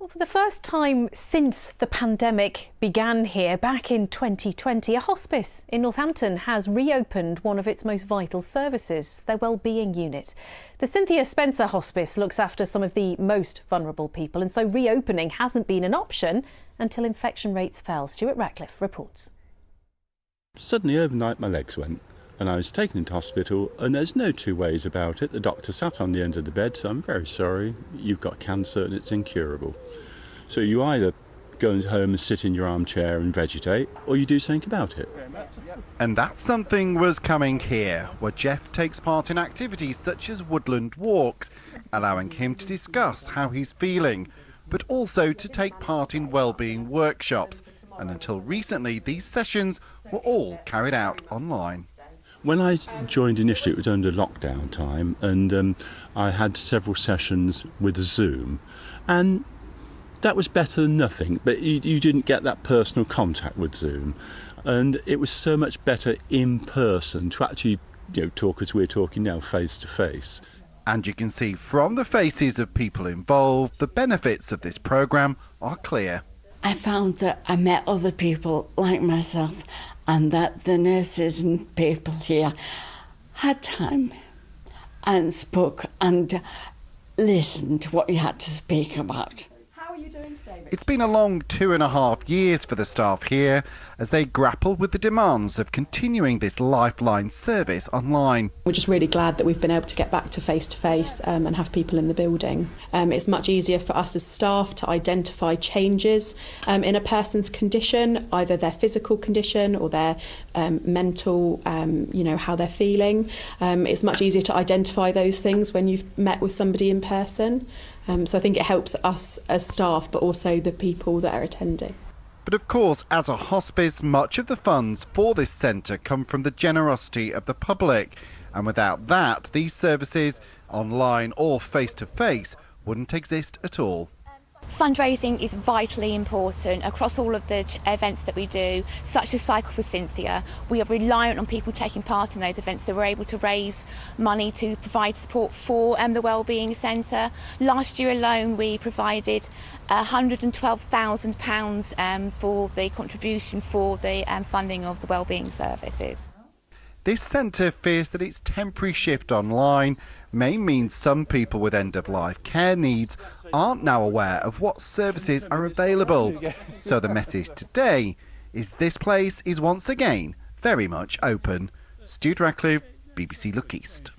Well, for the first time since the pandemic began here back in 2020, a hospice in Northampton has reopened one of its most vital services, their Wellbeing unit. The Cynthia Hospice looks after some of the most vulnerable people, and so reopening hasn't been an option until infection rates fell. Stuart Ratcliffe reports. Suddenly overnight my legs went and I was taken into hospital, and there's no two ways about it. The doctor sat on the end of the bed, so I'm very sorry, you've got cancer and it's incurable. So you either go home and sit in your armchair and vegetate, or you do something about it. And that something was coming here, where Jeff takes part in activities such as woodland walks, allowing him to discuss how he's feeling, but also to take part in wellbeing workshops. And until recently, these sessions were all carried out online. When I joined initially, it was under lockdown time, and I had several sessions with Zoom, and that was better than nothing, but you didn't get that personal contact with Zoom, and it was so much better in person to actually talk as we're talking now, face to face. And you can see from the faces of people involved, the benefits of this programme are clear. I found that I met other people like myself, and that the nurses and people here had time and spoke and listened to what you had to speak about. How are you doing today? It's been a long 2.5 years for the staff here as they grapple with the demands of continuing this lifeline service online. We're just really glad that we've been able to get back to face and have people in the building. It's much easier for us as staff to identify changes in a person's condition, either their physical condition or their mental, how they're feeling. It's much easier to identify those things when you've met with somebody in person. So I think it helps us as staff, but also the people that are attending. But of course, as a hospice, much of the funds for this centre come from the generosity of the public. And without that, these services, online or face-to-face, wouldn't exist at all. Fundraising is vitally important across all of the events that we do, such as Cycle for Cynthia. We are reliant on people taking part in those events, so we're able to raise money to provide support for the Wellbeing Centre. Last year alone we provided £112,000 for the contribution for the funding of the Wellbeing services. This centre fears that its temporary shift online may mean some people with end-of-life care needs aren't now aware of what services are available. So the message today is this place is once again very much open. Stuart Ratcliffe, BBC Look East.